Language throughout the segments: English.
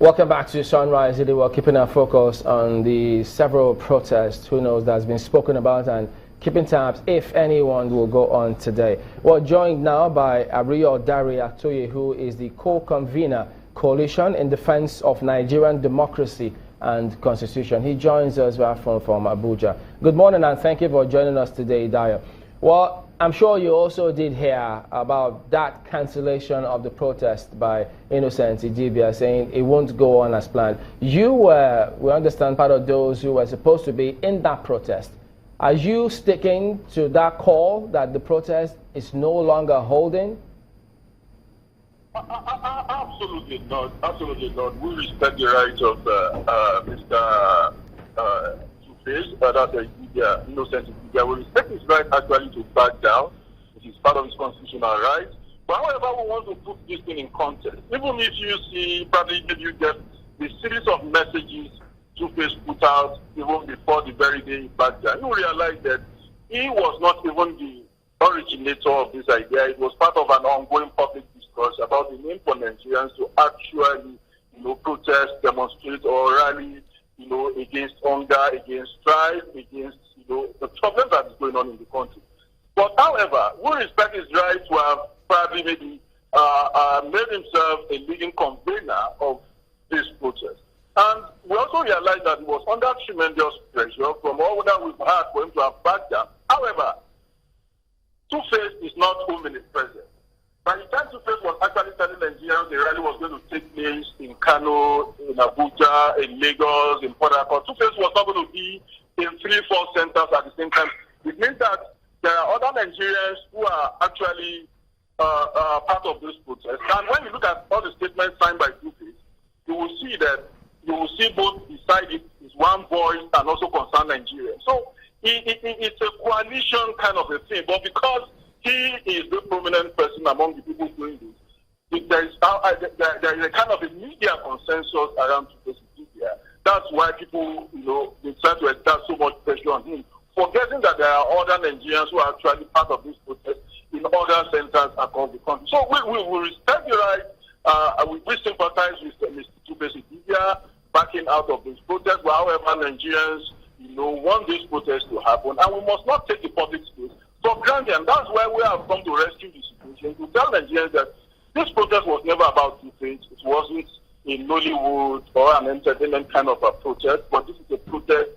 Welcome back to Sunrise. Today we're keeping our focus on the several protests, who knows, that's been spoken about, and keeping tabs if anyone will go on today. We're joined now by Ariyo Dari Atoye, who is the co-convener Coalition in Defense of Nigerian Democracy and Constitution. He joins us from Abuja. Good morning and thank you for joining us today, Dayo. Well, I'm sure you also did hear about that cancellation of the protest by Innocent Idibia, saying it won't go on as planned. You were, we understand, part of those who were supposed to be in that protest. Are you sticking to that call that the protest is no longer holding? Absolutely not. Absolutely not. We respect the rights of Mr. Two-Face, that's Innocent Idibia. We respect his right actually to back down. It is part of his constitutional rights. But however, we want to put this thing in context. Even if you see, probably if you get the series of messages Two-Face put out even before the very day he backed down, you realize that he was not even the originator of this idea. It was part of an ongoing public discourse about the need for Nigerians to actually, protest, demonstrate, or rally, against hunger, against strife, against, the problems that is going on in the country. But however, we respect his right to have probably maybe made himself a leading convener of this protest. And we also realize that he was under tremendous pressure from all that we've had for him to have backed down. However, Two-Face is not home in his presence. By the time Two-Face was actually telling Nigerians the rally was going to take place in Kano, in Abuja, in Lagos, in Port Harcourt, Two-Face was not going to be in 3-4 centers at the same time. It means that there are other Nigerians who are actually part of this protest. And when you look at all the statements signed by Two-Face, you will see that both beside it is one voice and also concerned Nigerians. So it's a coalition kind of a thing, but because he is the prominent person among the people doing this, there is a kind of a media consensus around Two-Face Idibia. That's why people, they try to exert so much pressure on him, forgetting that there are other Nigerians who are actually part of this protest in other centers across the country. So we respect the right. We sympathize with Mr. Two-Face Idibia backing out of this protest. But however, Nigerians, want this protest to happen, and we must not take the public space for granted. And that's why we have come to rescue the situation, to tell Nigerians that this protest was never about Two-Face. It wasn't a Nollywood or an entertainment kind of a protest, but this is a protest,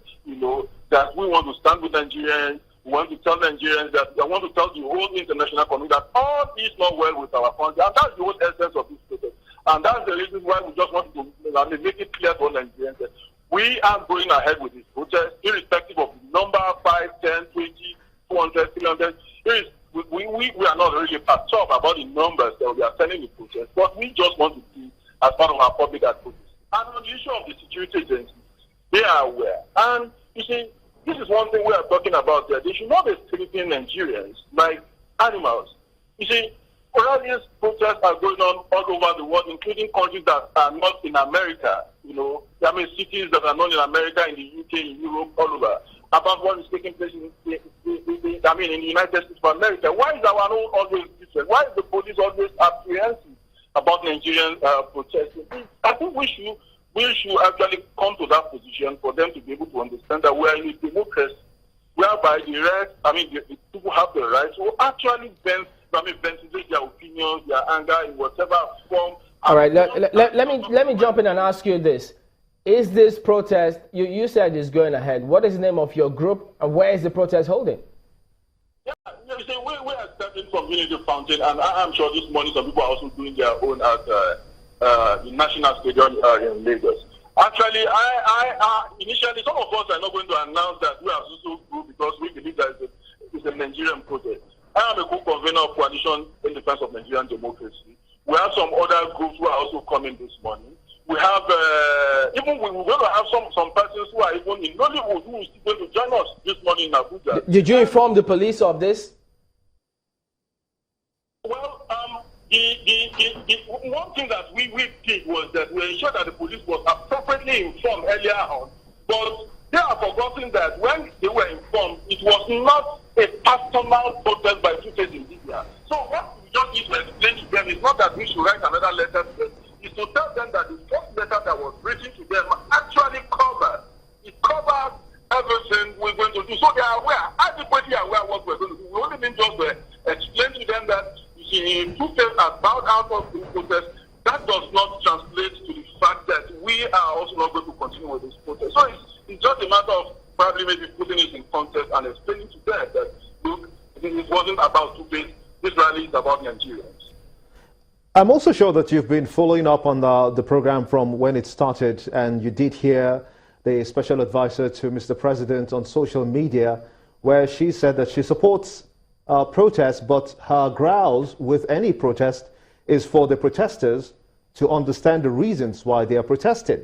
that we want to stand with Nigerians. We want to tell Nigerians that we want to tell the whole international community that all is not well with our country, and that's the whole essence of this protest. And that's the reason why we just want to make it clear to all Nigerians that we are going ahead with this protest, irrespective of the number 5, 10, 20, 200, 300. We are not really perturbed about the numbers that we are sending the protest, but we just want to be as part of our public advocacy. And on the issue of the security agencies, they are aware. And you see, this is one thing we are talking about there. They should not be treating Nigerians like animals. You see, all these protests are going on all over the world, including countries that are not in America. Cities that are not in America, in the UK, in Europe, all over. About what is taking place in the United States of America. Why is our own always different? Why is the police always apprehensive about Nigerian protesting? I think we should actually come to that position for them to be able to understand that we are in a democracy whereby the people have the right to actually ventilate their opinions, their anger in whatever form. All right, let me jump in and ask you this. Is this protest, you said is going ahead. What is the name of your group and where is the protest holding? Yeah, you see, we are starting from Unity Fountain, and I'm sure this morning some people are also doing their own at the National Stadium in Lagos. Actually, initially, some of us are not going to announce that we are also group because we believe that it's a Nigerian protest. I am a co-convener of Coalition in Defense of Nigerian Democracy. We have some other groups who are also coming this morning. We have, we're going to have some persons who are even in Nollywood who is going to join us this morning in Abuja. Did you inform the police of this? Well, the one thing that we did was that we ensured that the police was appropriately informed earlier on. But they are forgetting that when they were informed, it was not a personal protest by Two-Face Idibia. So what we just need to explain to them is not that we should write another letter to them, is to tell them that the first letter that matter of probably maybe putting it in context and explaining to them that, look, it wasn't about Two-Face. This rally is about Nigerians. I'm also sure that you've been following up on the program from when it started, and you did hear the special advisor to Mr. President on social media, where she said that she supports protests, but her grounds with any protest is for the protesters to understand the reasons why they are protesting.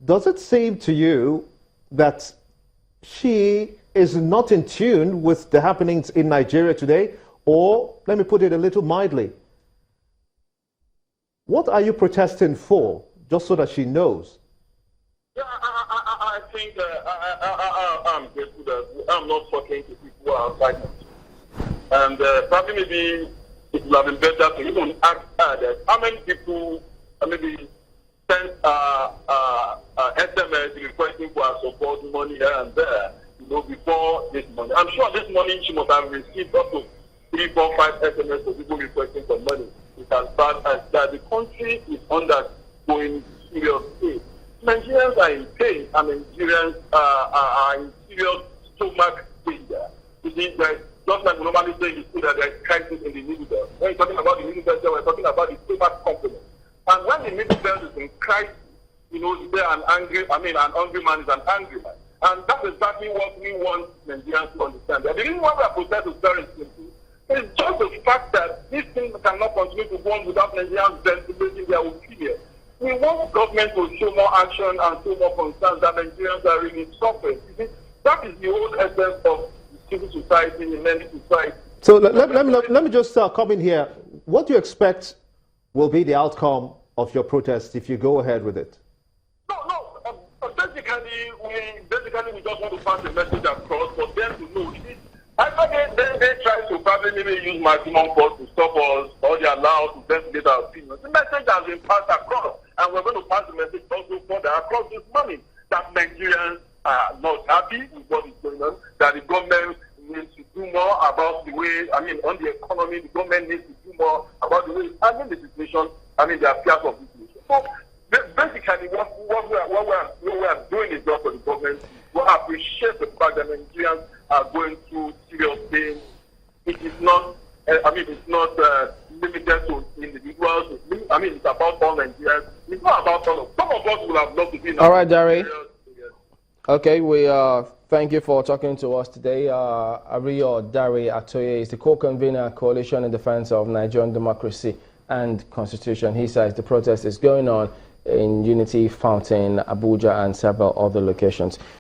Does it seem to you that she is not in tune with the happenings in Nigeria today? Or, let me put it a little mildly, what are you protesting for, just so that she knows? Yeah, I think I'm grateful that I'm not talking to people who are outside. And probably maybe it would have been better to even ask her that how many people maybe sent SMS requesting for her support money here and there, before this morning. I'm sure this morning she must have received up to 3, 4, 5 SMS of people requesting for money. It's as bad as that. The country is undergoing serious pain. Nigerians are in pain, and Nigerians are in serious stomach danger. You see, just like we normally say, you see that there is crisis in the middle belt. When you're talking about the middle belt, we're talking about the stomach component. And when the middle belt is in crisis, an hungry man is an angry man. And that's exactly what we want Nigerians to understand. The reason why we are protesting is very simple. It's just the fact that these things cannot continue to go on without Nigerians ventilating their opinion. We want government to show more action and show more concern that Nigerians are really suffering. That is the whole essence of civil society, in many society. So let me just come in here. What do you expect will be the outcome of your protest if you go ahead with it? Basically, we just want to pass the message across for them to know. They try to probably maybe use maximum force to stop us, or they allow us to ventilate our opinions. The message has been passed across, and we're going to pass the message also further across this morning that Nigerians are not happy with what is going on, that the government needs to do more about the way, on the economy, the government needs to do more about the way it's handling the situation, the affairs of the situation. So, basically, what we are doing is just for the government. We appreciate the fact that Nigerians are going through serious pain. It is not, it's not limited to individuals. It's about all Nigerians. It's not about all of. Some of us will have loved to be in. All right, Dari. Okay, we thank you for talking to us today. Ariyo Dari Atoye is the co-convener, Coalition in Defense of Nigerian Democracy and Constitution. He says the protest is going on in Unity Fountain, Abuja, and several other locations.